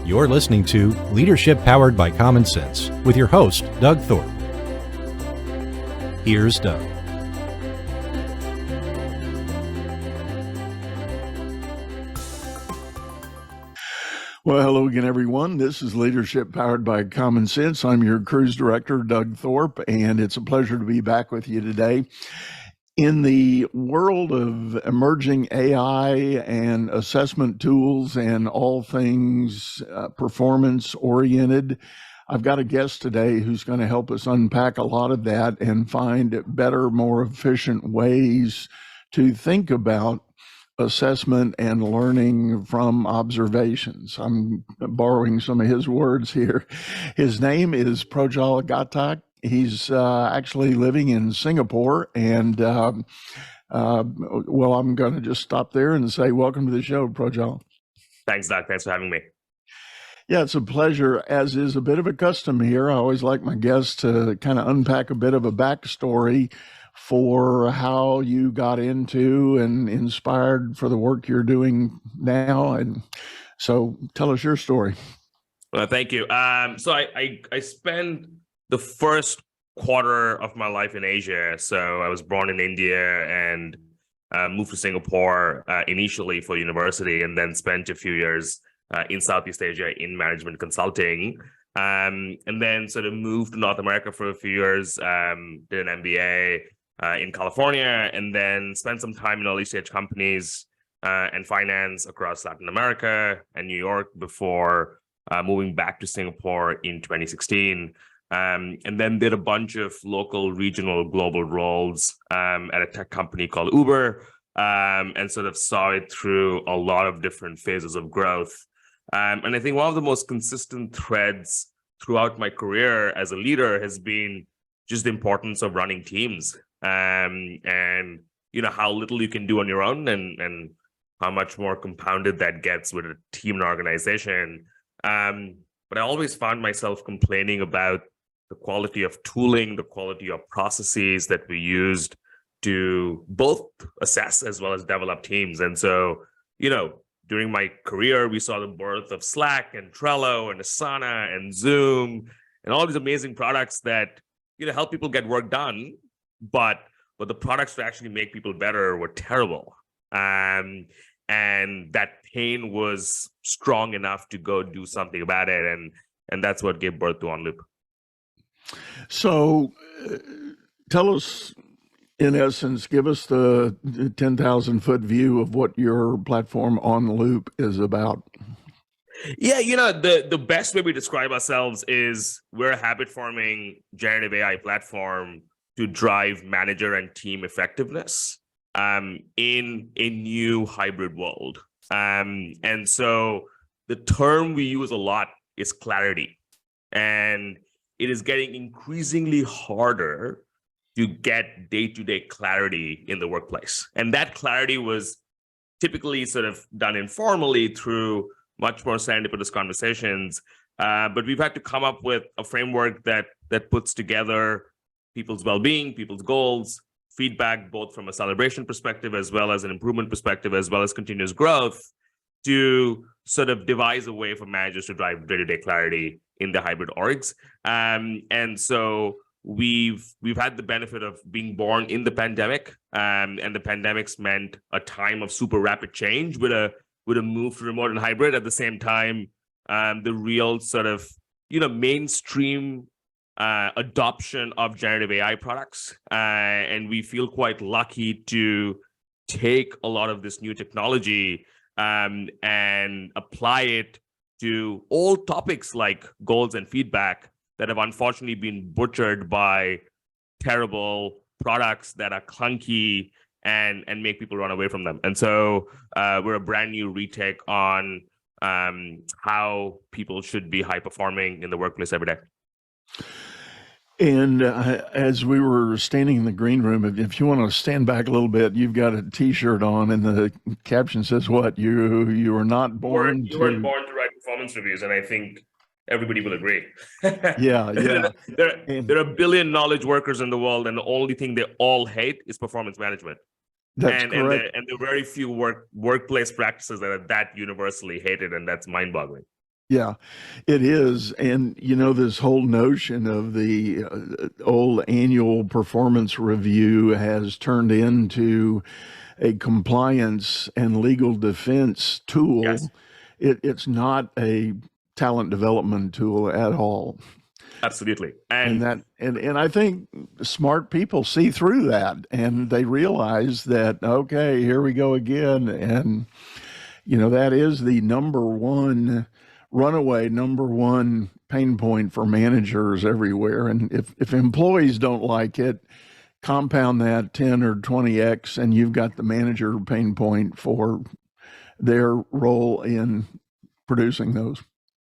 You're listening to Leadership Powered by Common Sense with your host, Doug Thorpe. Here's Doug. Well, hello again, everyone. This is Leadership Powered by Common Sense. I'm your cruise director, Doug Thorpe, and it's a pleasure to be back with you today. In the world of emerging AI and assessment tools and all things performance-oriented, I've got a guest today who's going to help us unpack a lot of that and find better, more efficient ways to think about assessment and learning from observations. I'm borrowing some of his words here. His name is Projjal Ghatak. He's actually living in Singapore. And well, I'm going to just stop there and say welcome to the show, Projjal. Thanks, Doug. Thanks for having me. Yeah, it's a pleasure, as is a bit of a custom here. I always like my guests to kind of unpack a bit of a backstory for how you got into and inspired for the work you're doing now. And so tell us your story. Well, thank you. So I spent the first quarter of my life in Asia. So I was born in India and moved to Singapore initially for university, and then spent a few years in Southeast Asia in management consulting. And then sort of moved to North America for a few years, did an MBA in California, and then spent some time in early stage companies and finance across Latin America and New York before moving back to Singapore in 2016. And then did a bunch of local, regional, global roles at a tech company called Uber, and sort of saw it through a lot of different phases of growth. And I think one of the most consistent threads throughout my career as a leader has been just the importance of running teams, and you know how little you can do on your own, and how much more compounded that gets with a team and organization. But I always found myself complaining about the quality of tooling, the quality of processes that we used to both assess as well as develop teams. And so, you know, during my career, we saw the birth of Slack and Trello and Asana and Zoom and all these amazing products that, you know, help people get work done, but the products to actually make people better were terrible. And that pain was strong enough to go do something about it. And that's what gave birth to OnLoop. So tell us, in essence, give us the 10,000-foot view of what your platform OnLoop is about. Yeah, you know, the best way we describe ourselves is we're a habit-forming generative AI platform to drive manager and team effectiveness in a new hybrid world. And so the term we use a lot is clarity. And it is getting increasingly harder to get day-to-day clarity in the workplace. And that clarity was typically sort of done informally through much more serendipitous conversations. But we've had to come up with a framework that puts together people's well-being, people's goals, feedback, both from a celebration perspective, as well as an improvement perspective, as well as continuous growth, to sort of devise a way for managers to drive day-to-day clarity in the hybrid orgs. And so we've had the benefit of being born in the pandemic, and the pandemic's meant a time of super rapid change with a move to remote and hybrid. At the same time, the real sort of, you know, mainstream adoption of generative AI products. And we feel quite lucky to take a lot of this new technology and apply it to all topics like goals and feedback that have unfortunately been butchered by terrible products that are clunky and make people run away from them. And so we're a brand new retake on how people should be high performing in the workplace every day. And as we were standing in the green room, if you want to stand back a little bit, you've got a T-shirt on, and the caption says, "What you were not born you weren't born to write performance reviews," and I think everybody will agree. Yeah. There are a billion knowledge workers in the world, and the only thing they all hate is performance management. That's correct. And there are very few workplace practices that are that universally hated, and that's mind-boggling. Yeah, it is. And, this whole notion of the old annual performance review has turned into a compliance and legal defense Yes, tool. It's not a talent development tool at all. absolutely. And And and I think smart people see through that and they realize that, okay, here we go again. And that is the number one pain point for managers everywhere. And if employees don't like it, compound that 10 or 20x, and you've got the manager pain point for their role in producing those.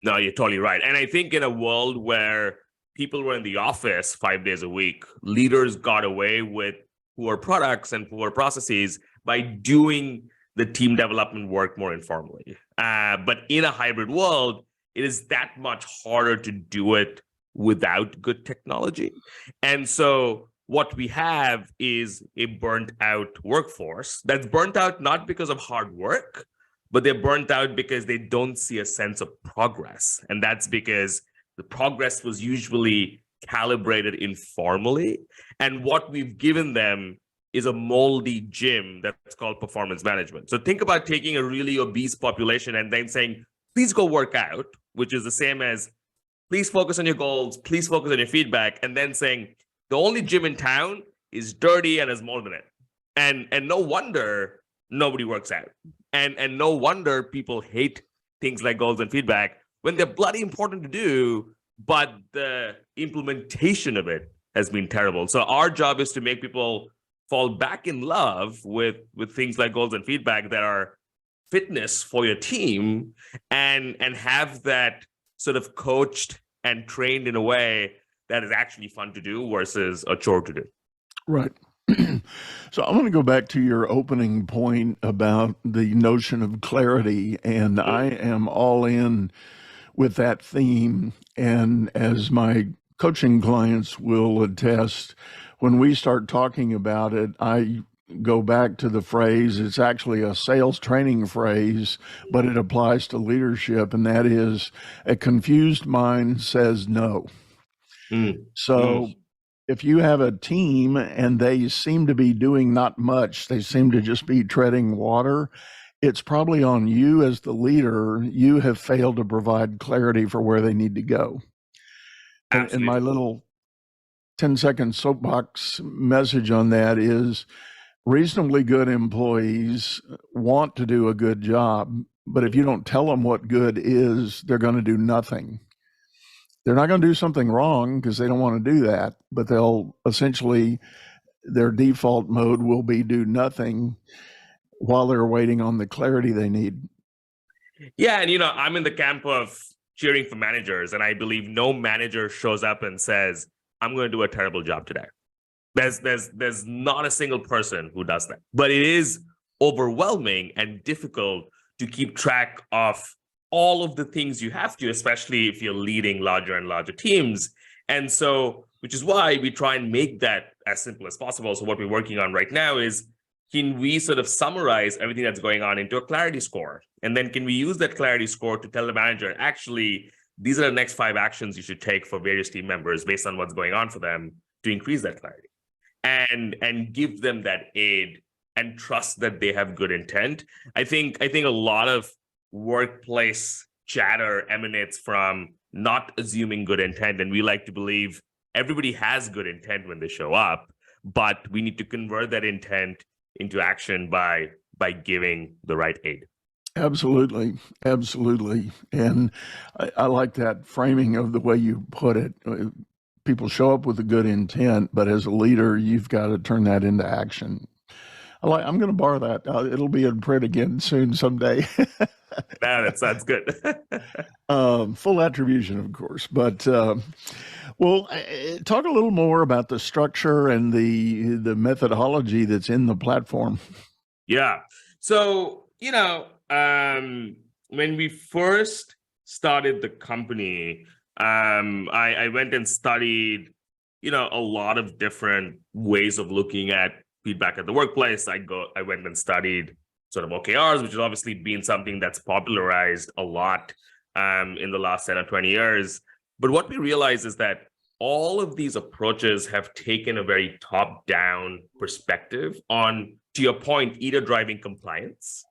no, you're totally right. And I think in a world where people were in the office 5 days a week, leaders got away with poor products and poor processes by doing the team development work more informally. But in a hybrid world, it is that much harder to do it without good technology. And so what we have is a burnt out workforce that's burnt out not because of hard work, but they're burnt out because they don't see a sense of progress. And that's because the progress was usually calibrated informally. And what we've given them is a moldy gym that's called performance management. So think about taking a really obese population and then saying, please go work out, which is the same as please focus on your goals, please focus on your feedback, and then saying the only gym in town is dirty and has mold in it. And no wonder nobody works out. And no wonder people hate things like goals and feedback when they're bloody important to do, but the implementation of it has been terrible. So our job is to make people fall back in love with things like goals and feedback that are fitness for your team, and have that sort of coached and trained in a way that is actually fun to do versus a chore to do. Right. So I want to go back to your opening point about the notion of clarity, and I am all in with that theme. And as my coaching clients will attest, when we start talking about it, I go back to the phrase, it's actually a sales training phrase, but it applies to leadership, and that is a confused mind says no. So if you have a team and they seem to be doing not much, they seem to just be treading water, it's probably on you as the leader. You have failed to provide clarity for where they need to go. And my little 10-second soapbox message on that is reasonably good employees want to do a good job, but if you don't tell them what good is, they're going to do nothing. They're not going to do something wrong because they don't want to do that, but they'll essentially, their default mode will be do nothing while they're waiting on the clarity they need. Yeah, and I'm in the camp of cheering for managers, and I believe no manager shows up and says, I'm going to do a terrible job today. There's not a single person who does that. But it is overwhelming and difficult to keep track of all of the things you have to, especially if you're leading larger and larger teams. And so, which is why we try and make that as simple as possible. So what we're working on right now is, can we sort of summarize everything that's going on into a clarity score? And then can we use that clarity score to tell the manager, actually, these are the next 5 actions you should take for various team members based on what's going on for them to increase that clarity, and give them that aid and trust that they have good intent. I think a lot of workplace chatter emanates from not assuming good intent, and we like to believe everybody has good intent when they show up, but we need to convert that intent into action by giving the right aid. Absolutely. And I like that framing of the way you put it. People show up with a good intent, but as a leader, you've got to turn that into action. I'm going to borrow that. It'll be in print again soon someday. That's good. Full attribution, of course. But well, talk a little more about the structure and the methodology that's in the platform. Yeah. So, when we first started the company, I went and studied, a lot of different ways of looking at feedback at the workplace. I went and studied sort of OKRs, which has obviously been something that's popularized a lot in the last 10 or 20 years. But what we realize is that all of these approaches have taken a very top-down perspective on, to your point, either driving compliance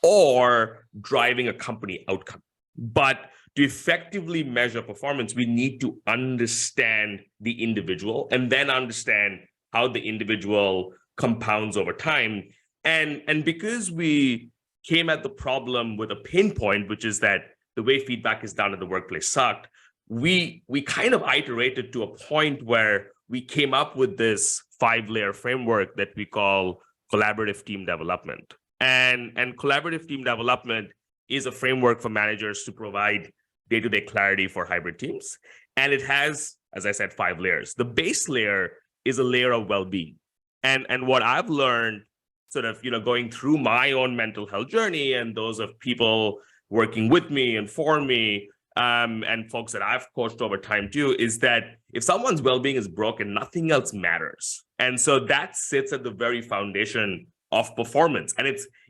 or driving a company outcome. But to effectively measure performance, we need to understand the individual and then understand how the individual compounds over time. And because we came at the problem with a pain point, which is that the way feedback is done in the workplace sucked, we kind of iterated to a point where we came up with this 5-layer framework that we call collaborative team development. And collaborative team development is a framework for managers to provide day-to-day clarity for hybrid teams. And it has, as I said, 5 layers. The base layer is a layer of well-being. And what I've learned sort of, going through my own mental health journey and those of people working with me and for me, and folks that I've coached over time too, is that if someone's well-being is broken, nothing else matters. And so that sits at the very foundation of performance. And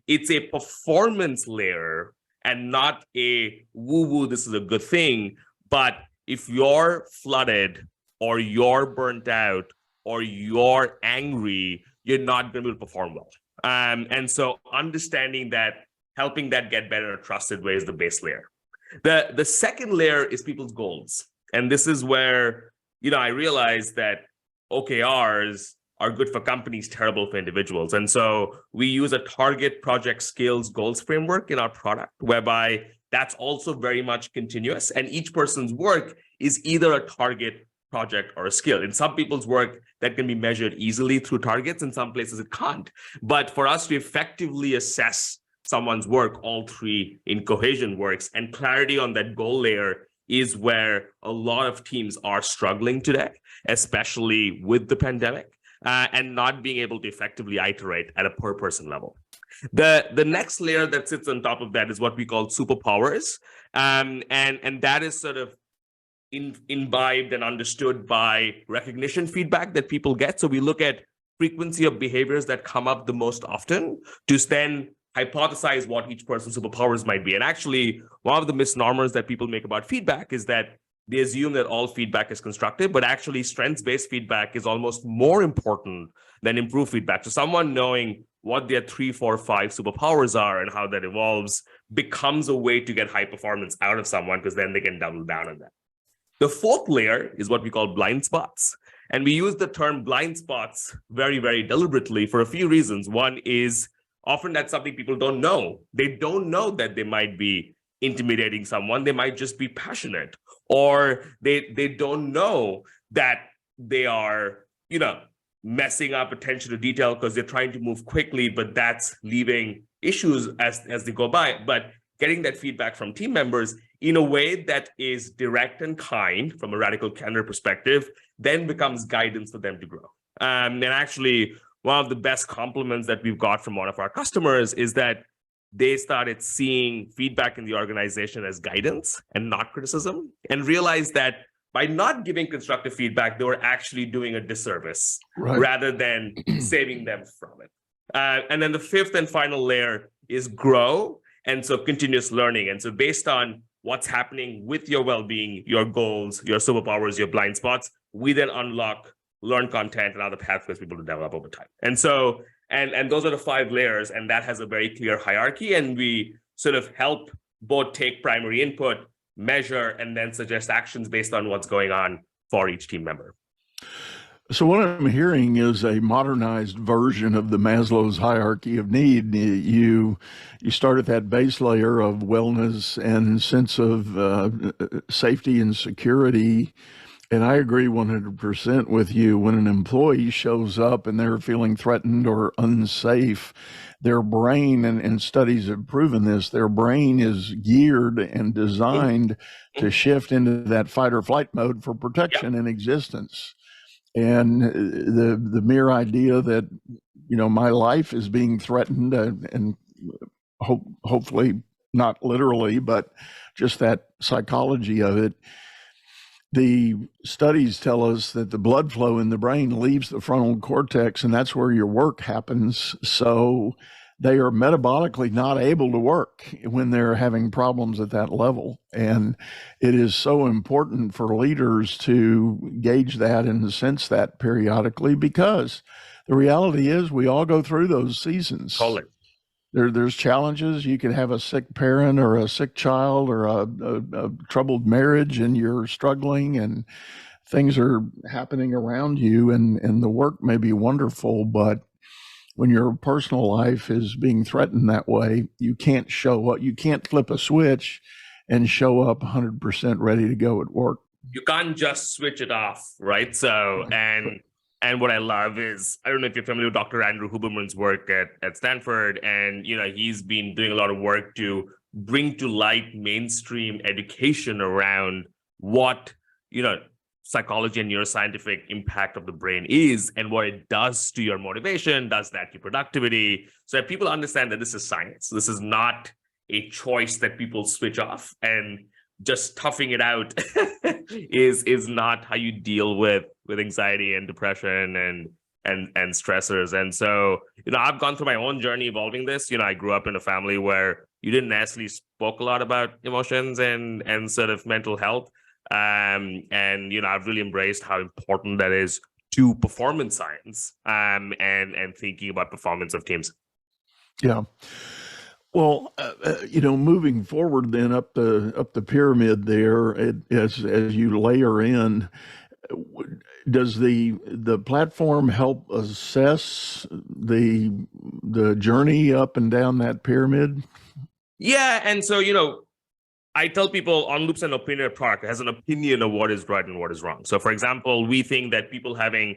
it's a performance layer and not a woo-woo, this is a good thing. But if you're flooded or you're burnt out or you're angry, you're not going to be able to perform well. And so understanding that, helping that get better in a trusted way is the base layer. The second layer is people's goals. And this is where, I realized that OKRs are good for companies, terrible for individuals. And so we use a target, project, skills, goals framework in our product, whereby that's also very much continuous. And each person's work is either a target, project, or a skill. In some people's work, that can be measured easily through targets. In some places, it can't. But for us to effectively assess someone's work, all 3 in cohesion works, and clarity on that goal layer is where a lot of teams are struggling today, especially with the pandemic, and not being able to effectively iterate at a per person level. The next layer that sits on top of that is what we call superpowers, and that is sort of imbibed and understood by recognition feedback that people get. So we look at frequency of behaviors that come up the most often to then hypothesize what each person's superpowers might be. And actually, one of the misnomers that people make about feedback is that they assume that all feedback is constructive, but actually strengths-based feedback is almost more important than improved feedback. So someone knowing what their 3, 4, 5 superpowers are and how that evolves becomes a way to get high performance out of someone, because then they can double down on that. The 4th layer is what we call blind spots. And we use the term blind spots very, very deliberately for a few reasons. One is often that's something people don't know. They don't know that they might be intimidating someone. They might just be passionate, or they don't know that they are, messing up attention to detail because they're trying to move quickly, but that's leaving issues as they go by. But getting that feedback from team members in a way that is direct and kind from a radical candor perspective then becomes guidance for them to grow. And actually, one of the best compliments that we've got from one of our customers is that they started seeing feedback in the organization as guidance and not criticism, and realized that by not giving constructive feedback, they were actually doing a disservice rather than saving them from it. And then the 5th and final layer is grow. And so continuous learning. And so based on what's happening with your well-being, your goals, your superpowers, your blind spots, we then unlock learn content and other pathways for people to develop over time. And so, and those are the 5 layers, and that has a very clear hierarchy. And we sort of help both take primary input, measure, and then suggest actions based on what's going on for each team member. So what I'm hearing is a modernized version of the Maslow's hierarchy of need. You start at that base layer of wellness and sense of safety and security. And I agree 100% with you. When an employee shows up and they're feeling threatened or unsafe, their brain, and studies have proven this, their brain is geared and designed to shift into that fight or flight mode for protection and existence. And the mere idea that, my life is being threatened, and hopefully not literally, but just that psychology of it. The studies tell us that the blood flow in the brain leaves the frontal cortex, and that's where your work happens. So they are metabolically not able to work when they're having problems at that level. And it is so important for leaders to gauge that and sense that periodically, because the reality is we all go through those seasons. Totally. There's challenges. You could have a sick parent or a sick child or a troubled marriage, and you're struggling and things are happening around you, and the work may be wonderful, but when your personal life is being threatened that way, you can't show up. You can't flip a switch and show up 100% ready to go at work. You can't just switch it off, right? So, and what I love is, I don't know if you're familiar with Dr. Andrew Huberman's work at Stanford, and he's been doing a lot of work to bring to light mainstream education around what psychology and neuroscientific impact of the brain is and what it does to your motivation, does that to productivity, so that people understand that this is science. This is not a choice that people switch off, and just toughing it out is not how you deal with anxiety and depression and stressors. And so, I've gone through my own journey evolving this. I grew up in a family where you didn't necessarily spoke a lot about emotions and sort of mental health. And I've really embraced how important that is to performance science and thinking about performance of teams. Yeah. Well, moving forward then up the pyramid there, as you layer in, does the platform help assess the journey up and down that pyramid? Yeah, and so I tell people OnLoop's an opinionated product. It has an opinion of what is right and what is wrong. So, for example, we think that people having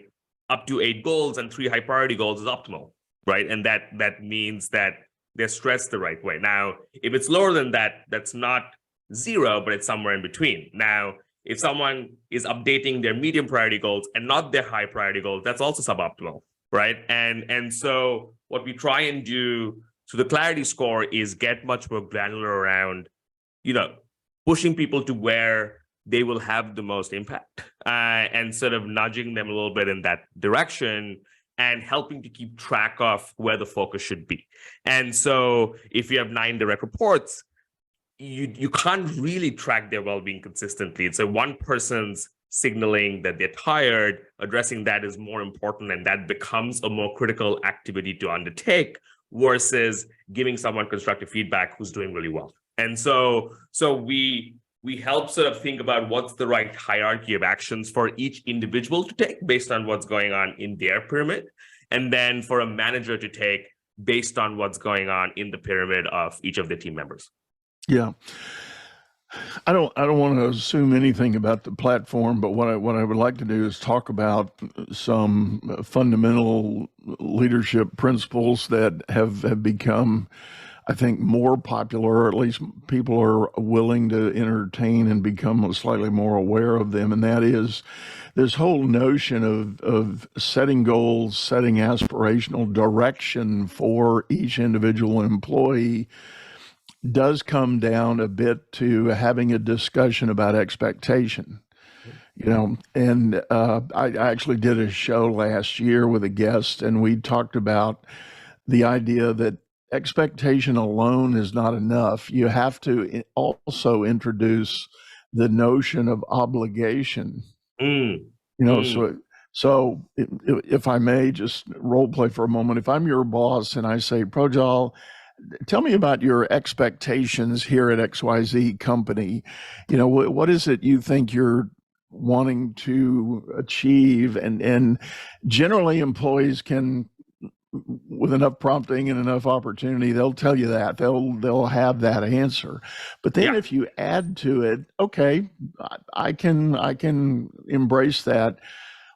up to 8 goals and 3 high priority goals is optimal, right? And that means that they're stressed the right way. Now, if it's lower than that, that's not 0, but it's somewhere in between. Now, if someone is updating their medium priority goals and not their high priority goals, that's also suboptimal, right? And so what we try and do through the clarity score is get much more granular around, pushing people to where they will have the most impact and sort of nudging them a little bit in that direction and helping to keep track of where the focus should be. And so if you have 9 direct reports, you can't really track their well-being consistently. It's one person's signaling that they're tired, addressing that is more important, and that becomes a more critical activity to undertake versus giving someone constructive feedback who's doing really well. And so we help sort of think about what's the right hierarchy of actions for each individual to take based on what's going on in their pyramid, and then for a manager to take based on what's going on in the pyramid of each of the team members. Yeah. I don't want to assume anything about the platform, but what I would like to do is talk about some fundamental leadership principles that have become, I think, more popular, or at least people are willing to entertain and become slightly more aware of them. And that is this whole notion of setting goals, setting aspirational direction for each individual employee does come down a bit to having a discussion about expectation. And I actually did a show last year with a guest, and we talked about the idea that expectation alone is not enough. You have to also introduce the notion of obligation. So if I may just role play for a moment, if I'm your boss and I say, Projjal, tell me about your expectations here at XYZ company. What is it you think you're wanting to achieve? And generally employees can, with enough prompting and enough opportunity, they'll tell you that. They'll have that answer. But then if you add to it, okay, I can embrace that.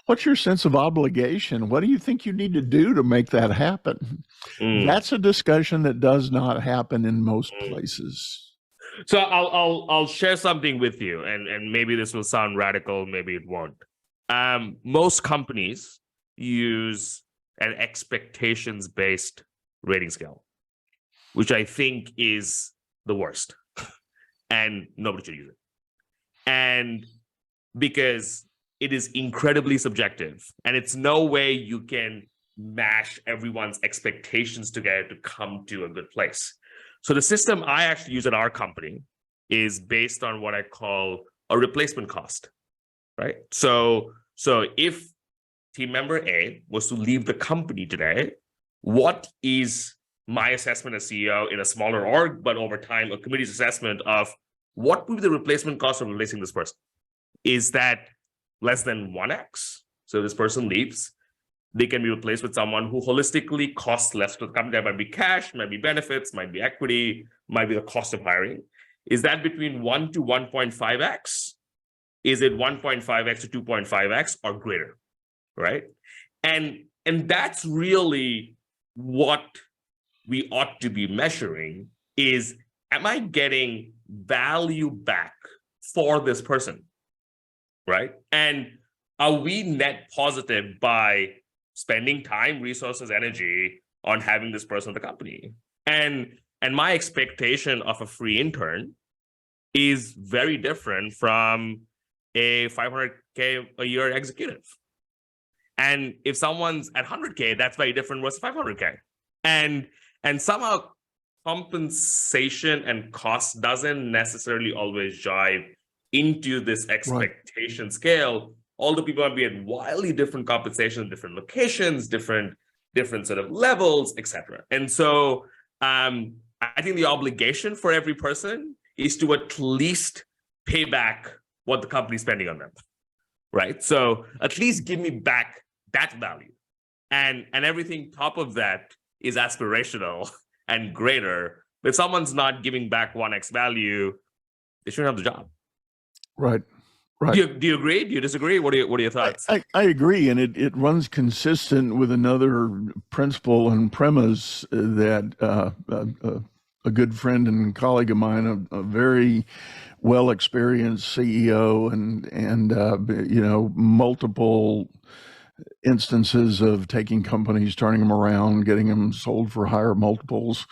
What's your sense of obligation? What do you think you need to do to make that happen? That's a discussion that does not happen in most places. So I'll share something with you, and maybe this will sound radical, maybe it won't. Most companies use an expectations-based rating scale, which I think is the worst, and nobody should use it. And because it is incredibly subjective, and it's no way you can mash everyone's expectations together to come to a good place. So the system I actually use at our company is based on what I call a replacement cost, right? So if team member A was to leave the company today, what is my assessment as CEO in a smaller org, but over time, a committee's assessment of what would be the replacement cost of replacing this person? Is that less than 1x? So this person leaves, they can be replaced with someone who holistically costs less to the company. That might be cash, might be benefits, might be equity, might be the cost of hiring. Is that between 1 to 1.5x? Is it 1.5x to 2.5x or greater, right? And that's really what we ought to be measuring is, am I getting value back for this person, right? And are we net positive by spending time, resources, energy on having this person in the company? And my expectation of a free intern is very different from a $500K a year executive. And if someone's at 100K, that's very different versus 500K. And somehow compensation and cost doesn't necessarily always jive into this expectation scale. Although people might be at wildly different compensation, different locations, different sort of levels, etc. And so I think the obligation for every person is to at least pay back what the company's spending on them, right? So at least give me back that value. And everything top of that is aspirational and greater. If someone's not giving back 1x value, they shouldn't have the job. Right. Do you agree? Do you disagree? What are your thoughts? I agree, and it runs consistent with another principle and premise that a good friend and colleague of mine, a very well experienced CEO, and multiple instances of taking companies, turning them around, getting them sold for higher multiples.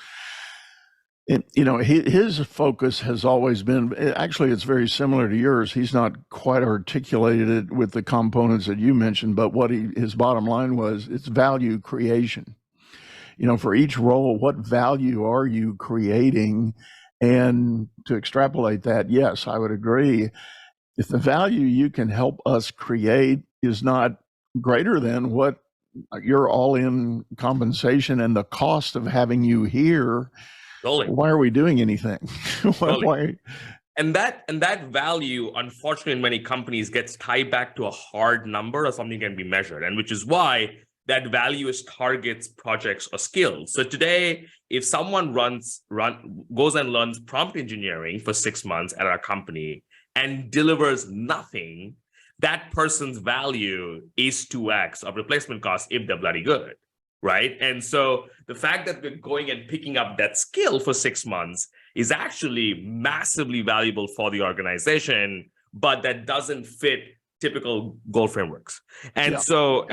His focus has always been, actually, it's very similar to yours. He's not quite articulated it with the components that you mentioned, but what his bottom line was, it's value creation. For each role, what value are you creating? And to extrapolate that, yes, I would agree. If the value you can help us create is not greater than what your all-in compensation and the cost of having you here, Totally. why are we doing anything? Why? And that value, unfortunately, in many companies gets tied back to a hard number or something can be measured, and which is why that value is targets, projects, or skills. So today, if someone goes and learns prompt engineering for 6 months at our company and delivers nothing, that person's value is 2x of replacement cost if they're bloody good. Right. And so the fact that we're going and picking up that skill for 6 months is actually massively valuable for the organization, but that doesn't fit typical goal frameworks. And so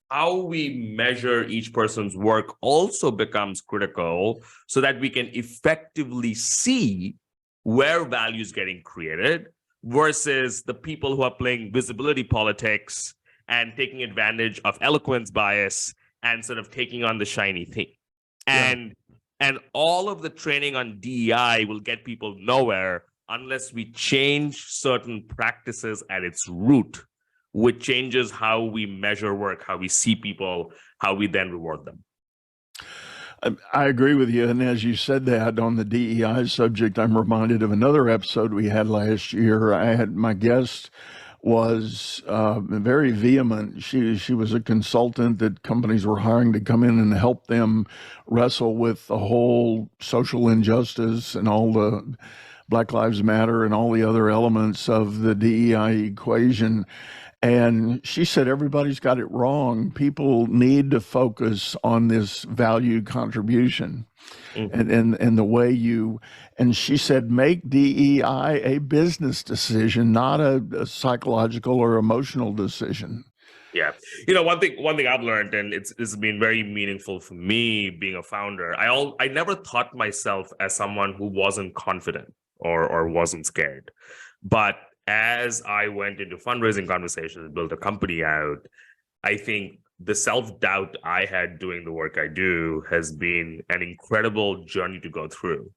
how we measure each person's work also becomes critical so that we can effectively see where value is getting created versus the people who are playing visibility politics and taking advantage of eloquence bias and sort of taking on the shiny thing. And all of the training on DEI will get people nowhere unless we change certain practices at its root, which changes how we measure work, how we see people, how we then reward them. I agree with you. And as you said that on the DEI subject, I'm reminded of another episode we had last year. I had my guest was very vehement. She was a consultant that companies were hiring to come in and help them wrestle with the whole social injustice and all the Black Lives Matter and all the other elements of the DEI equation. And she said, everybody's got it wrong. People need to focus on this value contribution. Mm-hmm. and the way and she said, make DEI a business decision, not a psychological or emotional decision. Yeah. One thing I've learned, and it's been very meaningful for me being a founder, I never thought myself as someone who wasn't confident or wasn't scared. But as I went into fundraising conversations and built a company out, I think the self-doubt I had doing the work I do has been an incredible journey to go through.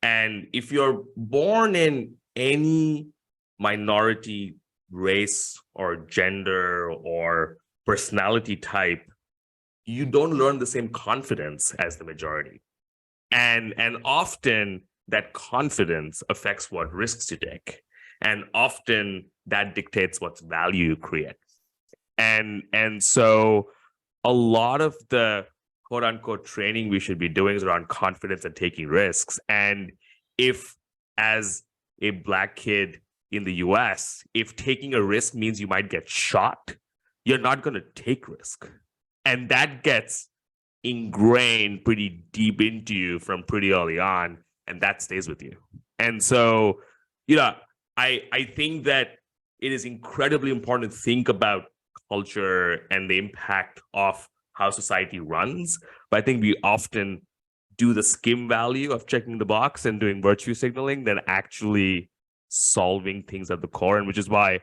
And if you're born in any minority race or gender or personality type, you don't learn the same confidence as the majority. And often that confidence affects what risks you take. And often that dictates what value you create. And so a lot of the quote unquote training we should be doing is around confidence and taking risks. And if, as a Black kid in the US, if taking a risk means you might get shot, you're not going to take risk. And that gets ingrained pretty deep into you from pretty early on, and that stays with you. And so, I think that it is incredibly important to think about culture and the impact of how society runs. But I think we often do the skim value of checking the box and doing virtue signaling than actually solving things at the core. And which is why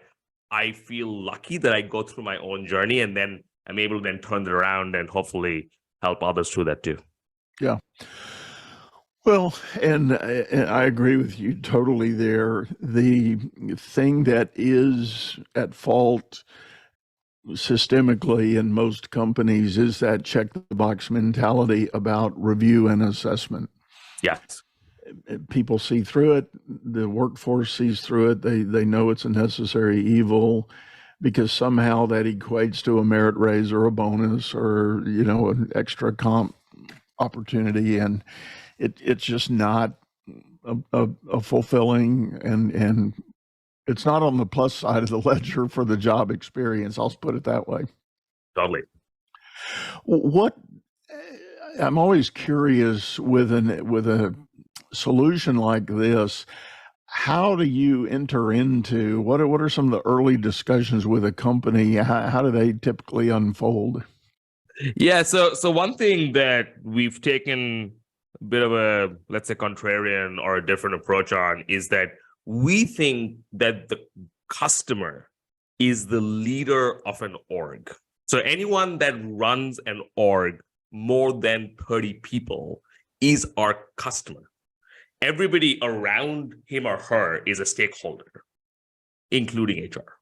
I feel lucky that I go through my own journey and then I'm able to then turn it around and hopefully help others through that too. Yeah. Well, and I agree with you totally there. The thing that is at fault systemically in most companies is that check the box mentality about review and assessment. Yes. People see through it. The workforce sees through it. They know it's a necessary evil because somehow that equates to a merit raise or a bonus or, an extra comp opportunity. And it's just not a fulfilling and it's not on the plus side of the ledger for the job experience. I'll put it that way. Totally. What I'm always curious with a solution like this, how do you enter into what are some of the early discussions with a company? How do they typically unfold? Yeah, so one thing that we've taken a bit of a, let's say, contrarian or a different approach on is that we think that the customer is the leader of an org. So anyone that runs an org more than 30 people is our customer. Everybody around him or her is a stakeholder, including HR.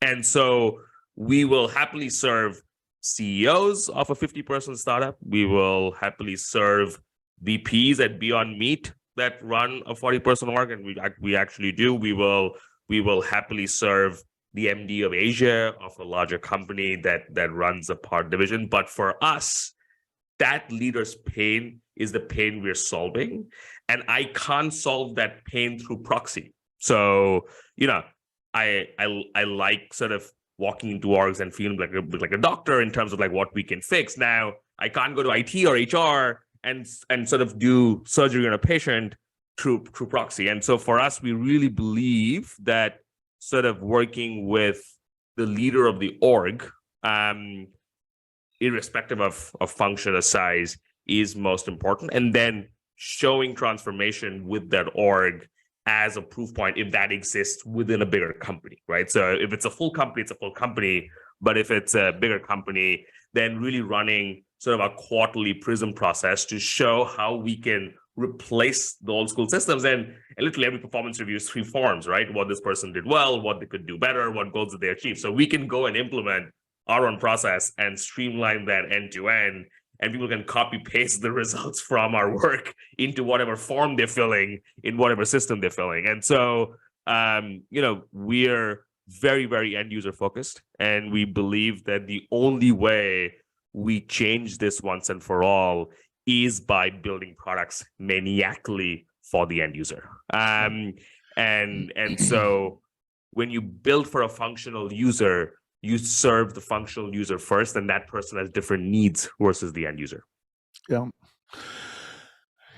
And so we will happily serve CEOs of a 50-person startup. We will happily serve VPs at Beyond Meat that run a 40-person org, and we actually do. We will happily serve the MD of Asia of a larger company that runs a part division. But for us, that leader's pain is the pain we're solving, and I can't solve that pain through proxy. So I like sort of walking into orgs and feeling like a doctor in terms of like what we can fix. Now I can't go to IT or HR and sort of do surgery on a patient through proxy. And so for us, we really believe that sort of working with the leader of the org, irrespective of function or size, is most important. And then showing transformation with that org as a proof point, if that exists within a bigger company, right? So if it's a full company, it's a full company. But if it's a bigger company, then really running sort of a quarterly prism process to show how we can replace the old school systems. And literally every performance review is 3 forms, right? What this person did well, what they could do better, what goals did they achieve. So we can go and implement our own process and streamline that end to end. And people can copy paste the results from our work into whatever form they're filling in whatever system they're filling. And so, we're very, very end user focused. And we believe that the only way we change this once and for all is by building products maniacally for the end user. And so when you build for a functional user, you serve the functional user first, and that person has different needs versus the end user. Yeah.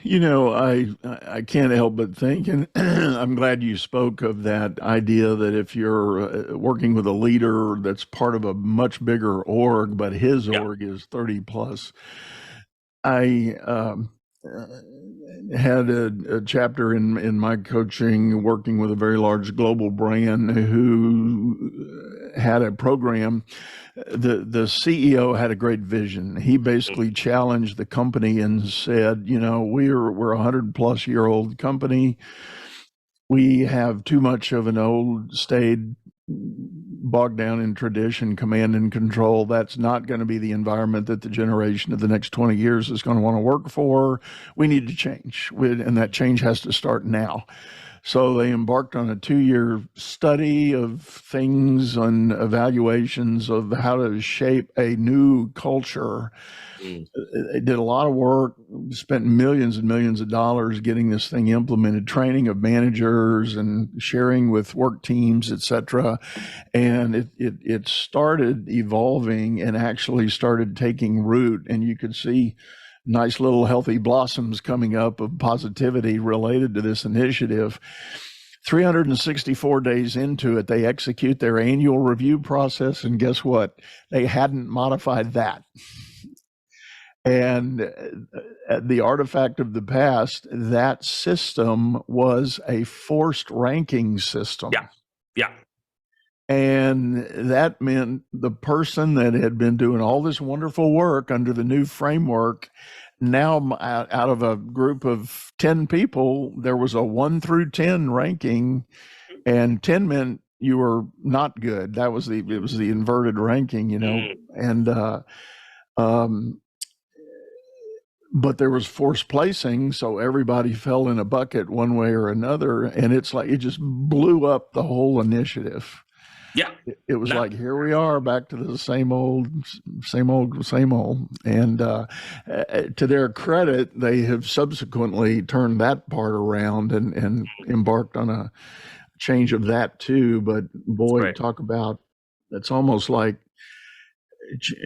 I can't help but think, and I'm glad you spoke of that idea that if you're working with a leader that's part of a much bigger org, but his org is 30 plus. I had a chapter in my coaching working with a very large global brand who had a program. The CEO had a great vision. He basically challenged the company and said, we're a 100-plus-year-old company. We have too much of an old, staid, bogged down in tradition, command and control. That's not going to be the environment that the generation of the next 20 years is going to want to work for. We need to change, and that change has to start now. So they embarked on a 2-year study of things and evaluations of how to shape a new culture. They did a lot of work, spent millions and millions of dollars getting this thing implemented, training of managers and sharing with work teams, et cetera. And it started evolving and actually started taking root. And you could see nice little healthy blossoms coming up of positivity related to this initiative. 364 days into it, they execute their annual review process. And guess what? They hadn't modified that. And the artifact of the past, that system was a forced ranking system. Yeah. And that meant the person that had been doing all this wonderful work under the new framework, now out of a group of 10 people, there was a 1 through 10 ranking, and 10 meant you were not good. It was the inverted ranking, and but there was forced placing, so everybody fell in a bucket one way or another, and it's like it just blew up the whole initiative. Yeah, it was like, here we are back to the same old. And to their credit, they have subsequently turned that part around and embarked on a change of that too. But boy, talk about, it's almost like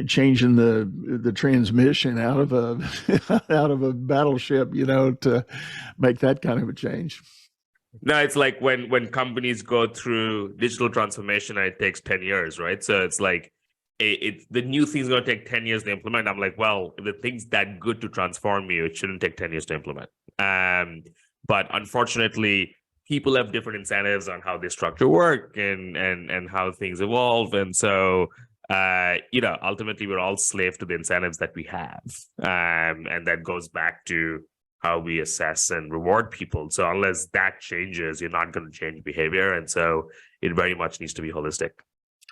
changing the transmission out of a battleship, to make that kind of a change. No, it's like when companies go through digital transformation and it takes 10 years, right? So it's like the new thing's going to take 10 years to implement. I'm like, well, if the thing's that good to transform you, it shouldn't take 10 years to implement. But unfortunately, people have different incentives on how they structure work and how things evolve. And so ultimately we're all slave to the incentives that we have. And that goes back to how we assess and reward people. So unless that changes, you're not going to change behavior. And so it very much needs to be holistic.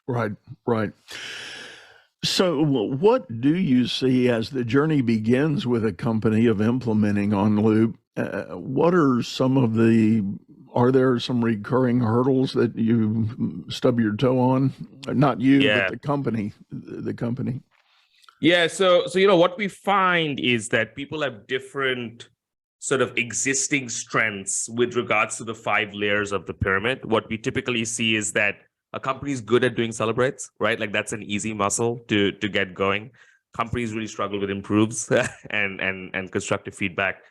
Right. So what do you see as the journey begins with a company of implementing OnLoop? What are are there some recurring hurdles that you stub your toe on? Not you, but the company. Yeah. So what we find is that people have different sort of existing strengths with regards to the 5 layers of the pyramid. What we typically see is that a company is good at doing celebrates, right? Like that's an easy muscle to get going. Companies really struggle with improves and constructive feedback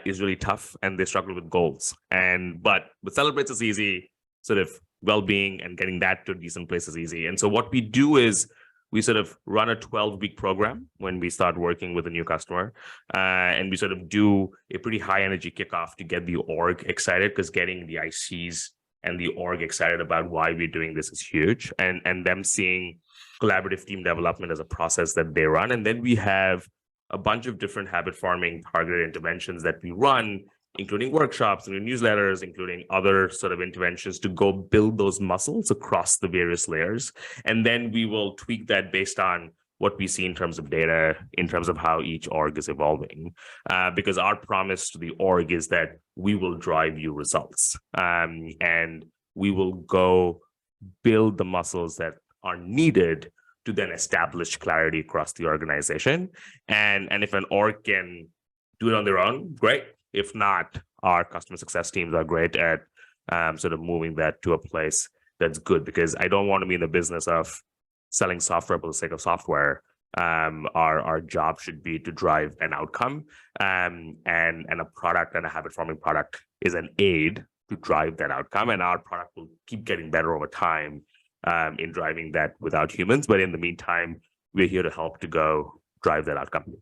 is really tough, and they struggle with goals. But with celebrates is easy, sort of well-being and getting that to a decent place is easy. And so what we do is we sort of run a 12-week program when we start working with a new customer, and we sort of do a pretty high-energy kickoff to get the org excited, because getting the ICs and the org excited about why we're doing this is huge, and them seeing collaborative team development as a process that they run. And then we have a bunch of different habit-forming targeted interventions that we run, including workshops, including newsletters, including other sort of interventions to go build those muscles across the various layers. And then we will tweak that based on what we see in terms of data, in terms of how each org is evolving. Because our promise to the org is that we will drive you results. And we will go build the muscles that are needed to then establish clarity across the organization. And if an org can do it on their own, great. If not, our customer success teams are great at sort of moving that to a place that's good, because I don't want to be in the business of selling software for the sake of software. Our job should be to drive an outcome, and a product and a habit-forming product is an aid to drive that outcome. And our product will keep getting better over time in driving that without humans. But in the meantime, we're here to help to go drive that outcome.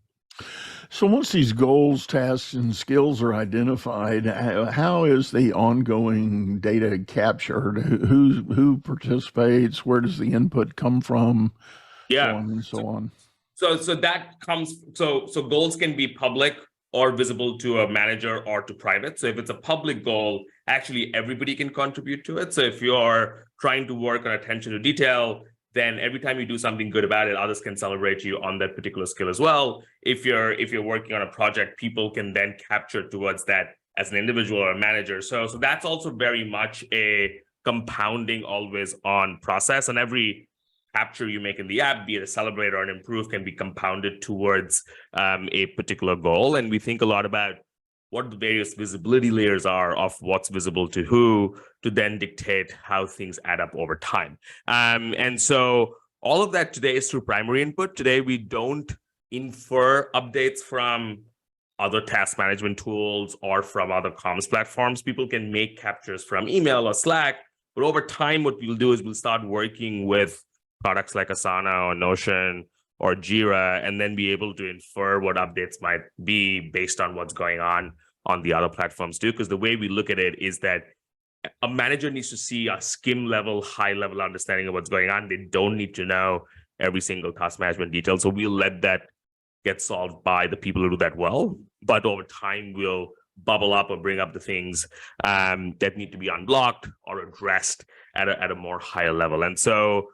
So once these goals, tasks, and skills are identified, how is the ongoing data captured? Who participates? Where does the input come from? So Yeah. on and so on. So that comes, so goals can be public or visible to a manager or to private. So if it's a public goal, actually everybody can contribute to it. So if you're trying to work on attention to detail, then every time you do something good about it, others can celebrate you on that particular skill as well. If you're working on a project, people can then capture towards that as an individual or a manager. So that's also very much a compounding, always on process, and every capture you make in the app, be it a celebrate or an improve, can be compounded towards a particular goal. And we think a lot about what the various visibility layers are of what's visible to who, to then dictate how things add up over time. And so all of that today is through primary input. Today, we don't infer updates from other task management tools or from other comms platforms. People can make captures from email or Slack, but over time, what we'll do is we'll start working with products like Asana or Notion or Jira, and then be able to infer what updates might be based on what's going on the other platforms too. Because the way we look at it is that a manager needs to see a skim level, high level understanding of what's going on. They don't need to know every single task management detail. So we'll let that get solved by the people who do that well. But over time, we'll bubble up or bring up the things that need to be unblocked or addressed at a more higher level. And so,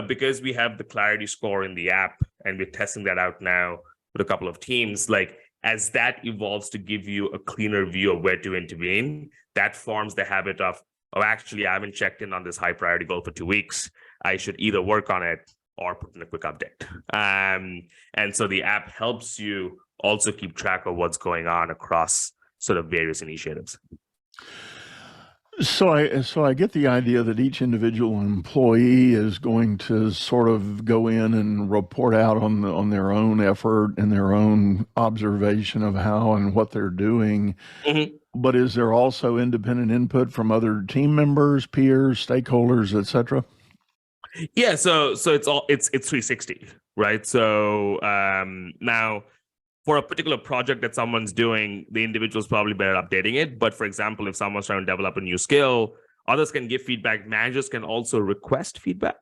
because we have the clarity score in the app and we're testing that out now with a couple of teams, like as that evolves to give you a cleaner view of where to intervene, that forms the habit of, actually, I haven't checked in on this high priority goal for 2 weeks. I should either work on it or put in a quick update. And so the app helps you also keep track of what's going on across sort of various initiatives. So I get the idea that each individual employee is going to sort of go in and report out on their own effort and their own observation of how and what they're doing. Mm-hmm. But is there also independent input from other team members, peers, stakeholders, et cetera? Yeah, so it's 360, right? So now, for a particular project that someone's doing, the individual's probably better updating it. But for example, if someone's trying to develop a new skill, others can give feedback. Managers can also request feedback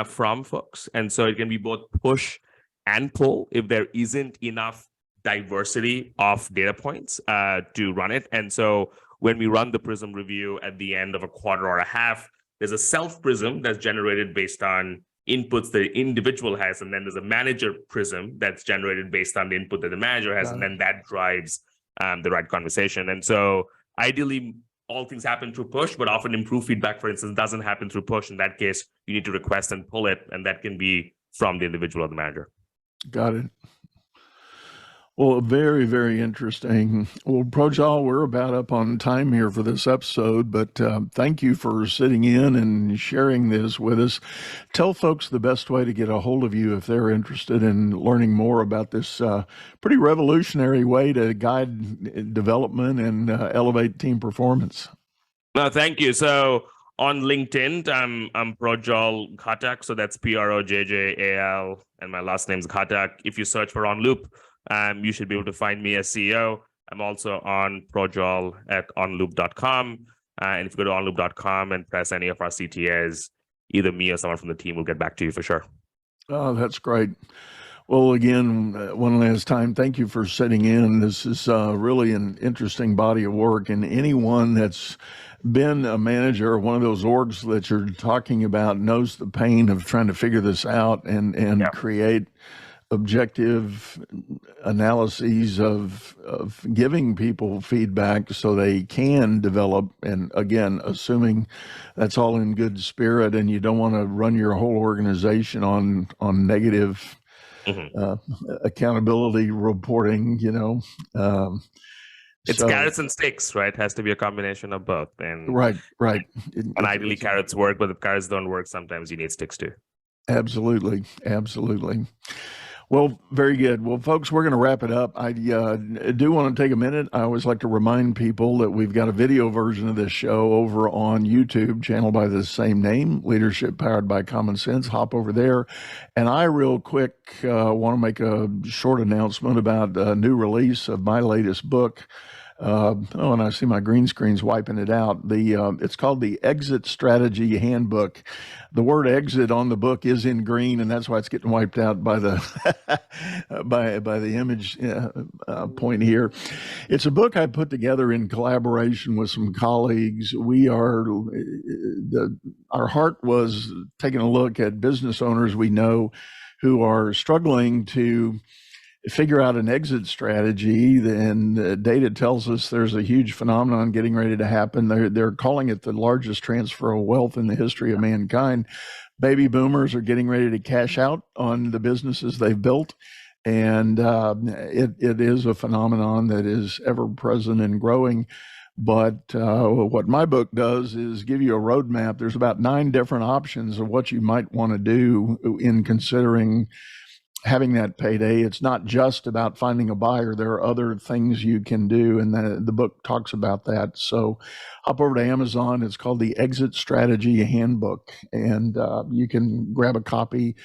from folks. And so it can be both push and pull if there isn't enough diversity of data points to run it. And so when we run the Prism review at the end of a quarter or a half, there's a self Prism that's generated based on inputs the individual has, and then there's a manager prism that's generated based on the input that the manager has, and then that drives the right conversation. And so ideally, all things happen through push, but often improved feedback, for instance, doesn't happen through push. In that case, you need to request and pull it, and that can be from the individual or the manager. Got it. Well, very, very interesting. Well, Projjal, we're about up on time here for this episode, but thank you for sitting in and sharing this with us. Tell folks the best way to get a hold of you if they're interested in learning more about this pretty revolutionary way to guide development and elevate team performance. No, thank you. So on LinkedIn, I'm Projjal Ghatak, so that's Projjal, and my last name's Ghatak. If you search for OnLoop, you should be able to find me as CEO. I'm also on Projjal at onloop.com. And if you go to onloop.com and press any of our CTAs, either me or someone from the team will get back to you for sure. Oh, that's great. Well, again, one last time, thank you for sitting in. This is really an interesting body of work. And anyone that's been a manager of one of those orgs that you're talking about knows the pain of trying to figure this out and create objective analyses of giving people feedback so they can develop. And again, assuming that's all in good spirit and you don't want to run your whole organization on negative accountability reporting, it's carrots and sticks, right? It has to be a combination of both. And right. And ideally carrots work, but if carrots don't work, sometimes you need sticks too. Absolutely. Well, very good. Well, folks, we're going to wrap it up. I do want to take a minute. I always like to remind people that we've got a video version of this show over on YouTube, channel by the same name, Leadership Powered by Common Sense. Hop over there. And I real quick want to make a short announcement about a new release of my latest book. And I see my green screen's wiping it out. It's called the Exit Strategy Handbook. The word exit on the book is in green, and that's why it's getting wiped out by the by the image point here. It's a book I put together in collaboration with some colleagues. Our heart was taking a look at business owners we know who are struggling to figure out an exit strategy. Then data tells us there's a huge phenomenon getting ready to happen. They're calling it the largest transfer of wealth in the history of mankind. Baby boomers are getting ready to cash out on the businesses they've built. And it is a phenomenon that is ever present and growing. But what my book does is give you a roadmap. There's about 9 different options of what you might want to do in considering having that payday. It's not just about finding a buyer. There are other things you can do, and the book talks about that. So hop over to Amazon. It's called the Exit Strategy Handbook, and you can grab a copy,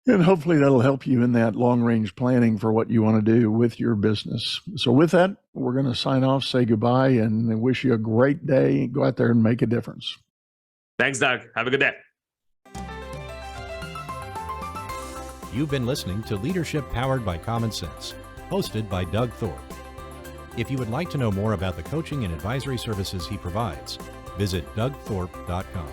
and hopefully that'll help you in that long-range planning for what you want to do with your business. So with that, we're going to sign off, say goodbye, and wish you a great day. Go out there and make a difference. Thanks, Doug. Have a good day. You've been listening to Leadership Powered by Common Sense, hosted by Doug Thorpe. If you would like to know more about the coaching and advisory services he provides, visit dougthorpe.com.